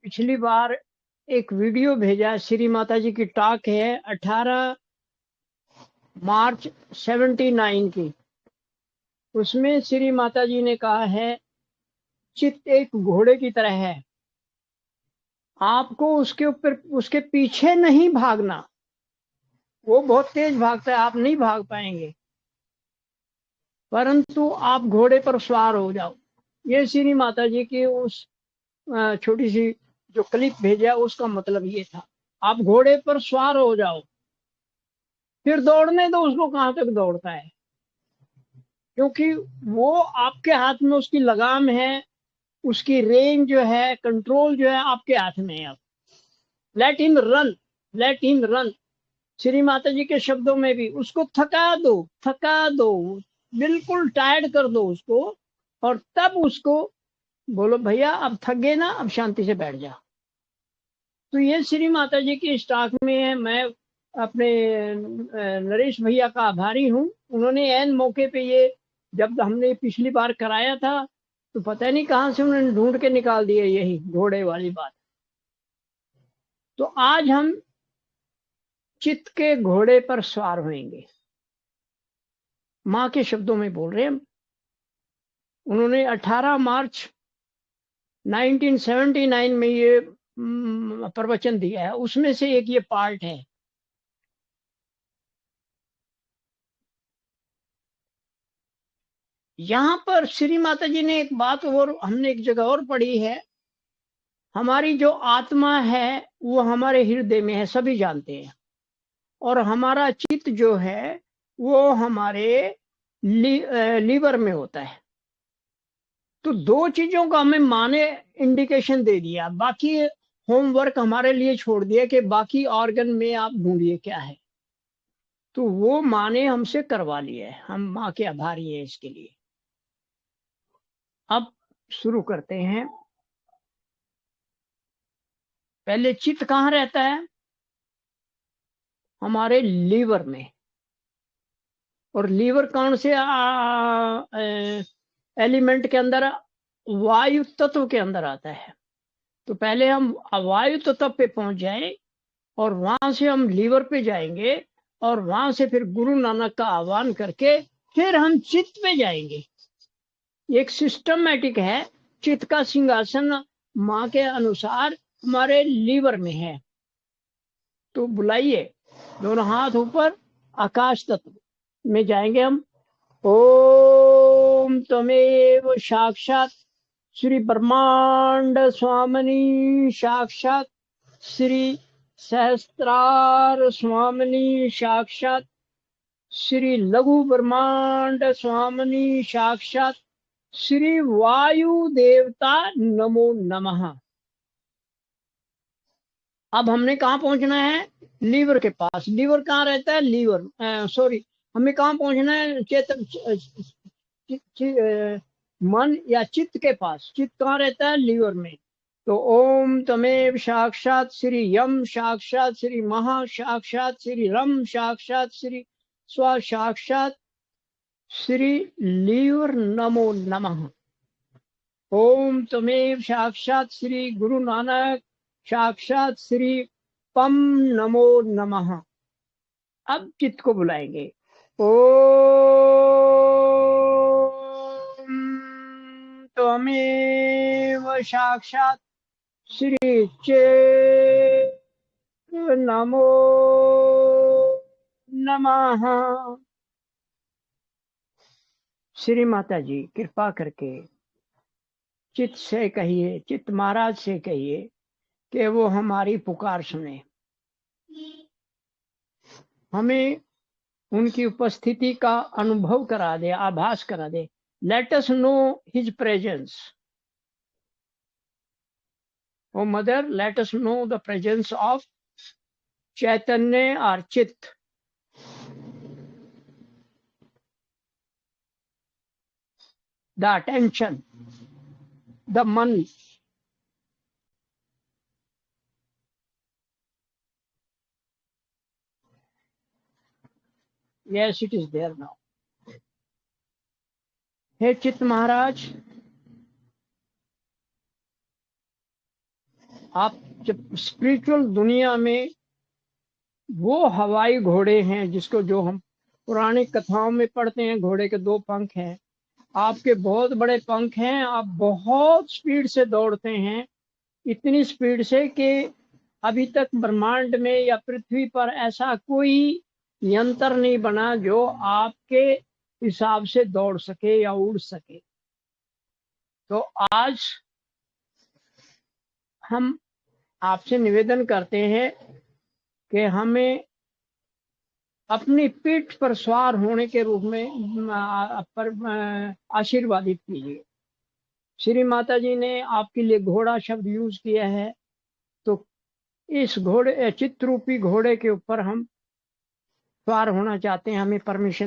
पिछली बार एक वीडियो भेजा, श्री माता जी की टॉक है 18 मार्च 79 की। उसमें श्री माता जी ने कहा है चित्त एक घोड़े की तरह है, आपको उसके ऊपर उसके पीछे नहीं भागना, वो बहुत तेज भागता है, आप नहीं भाग पाएंगे, परंतु आप घोड़े पर सवार हो जाओ। ये श्री माता जी की उस छोटी सी जो क्लिप भेजा उसका मतलब ये था, आप घोड़े पर सवार हो जाओ, फिर दौड़ने दो उसको, कहां तक दौड़ता है, क्योंकि वो आपके हाथ में उसकी लगाम है, उसकी रेंज जो है, कंट्रोल जो है आपके हाथ में है। अब let him run, let him run. Shri Mata जी के शब्दों में भी उसको थका दो, थका दो, बिल्कुल टायर्ड कर दो उसको, और तब उसको बोलो भैया अब थक गए ना, अब शांति से बैठ जा। तो ये श्री माता जी की स्टॉक में है। मैं अपने नरेश भैया का आभारी हूँ, उन्होंने एन मौके पे ये, जब हमने पिछली बार कराया था तो पता नहीं कहाँ से उन्होंने ढूंढ के निकाल दिया यही घोड़े वाली बात। तो आज हम चित्त के घोड़े पर सवार होंगे, माँ के शब्दों में बोल रहे हैं। उन्होंने 18 मार्च 1979 में ये प्रवचन दिया है, उसमें से एक ये पार्ट है। यहाँ पर श्री माता जी ने एक बात और हमने एक जगह और पढ़ी है, हमारी जो आत्मा है वो हमारे हृदय में है, सभी जानते हैं, और हमारा चित्त जो है वो हमारे लीवर में होता है। तो दो चीजों का हमें माने इंडिकेशन दे दिया, बाकी होमवर्क हमारे लिए छोड़ दिया कि बाकी ऑर्गन में आप ढूंढिए क्या है। तो वो माँ ने हमसे करवा लिया है, हम माँ के आभारी है इसके लिए। अब शुरू करते हैं। पहले चित्त कहाँ रहता है? हमारे लीवर में। और लीवर कौन से एलिमेंट के अंदर? वायु तत्व के अंदर आता है। तो पहले हम वायु तत्व पे पहुंच जाए, और वहां से हम लीवर पे जाएंगे, और वहां से फिर गुरु नानक का आह्वान करके फिर हम चित्त पे जाएंगे। एक सिस्टमैटिक है। चित्त का सिंहासन माँ के अनुसार हमारे लीवर में है। तो बुलाइए, दोनों हाथ ऊपर, आकाश तत्व में जाएंगे हम। ओम तमेव साक्षात श्री ब्रह्मांड स्वामिनी, साक्षात श्री सहस्त्रार स्वामिनी, साक्षात श्री लघु ब्रह्मांड स्वामिनी, साक्षात श्री वायु देवता नमो नमः। अब हमने कहाँ पहुंचना है? लीवर के पास। लीवर कहाँ रहता है? लीवर सॉरी, हमें कहाँ पहुंचना है? चेतन मन या चित्त के पास। चित्त कहाँ रहता है? लीवर में। तो ओम तमेव साक्षात श्री यम, साक्षात श्री महा, साक्षात श्री रम, साक्षात श्री स्व, साक्षात श्री लीवर नमो नमः। ओम तमेव साक्षात श्री गुरु नानक, साक्षात श्री पम नमो नमः। अब चित्त को बुलाएंगे। ओम त्वमेव साक्षात श्री चेत नमो नमः। श्री माता जी कृपा करके चित्त से कहिए, चित्त महाराज से कहिए कि वो हमारी पुकार सुने, हमें उनकी उपस्थिति का अनुभव करा दे, आभास करा दे। Let us know his presence. Oh mother, let us know the presence of चैतन्य और चित्त। द अटेंशन, द मन। Yes, it is there now. हे चित्त महाराज, आप जब स्पिरिचुअल दुनिया में वो हवाई घोड़े हैं जिसको जो हम पुरानी कथाओं में पढ़ते हैं, घोड़े के 2 पंख हैं, आपके बहुत बड़े पंख हैं, आप बहुत स्पीड से दौड़ते हैं, इतनी स्पीड से कि अभी तक ब्रह्मांड में या पृथ्वी पर ऐसा कोई यंत्र नहीं बना जो आपके हिसाब से दौड़ सके या उड़ सके। तो आज हम आपसे निवेदन करते हैं कि हमें अपनी पीठ पर सवार होने के रूप में आशीर्वादित कीजिए। श्री माता जी ने आपके लिए घोड़ा शब्द यूज किया है, तो इस घोड़े चित्रूपी घोड़े के ऊपर हम सवार होना चाहते हैं, हमें परमिशन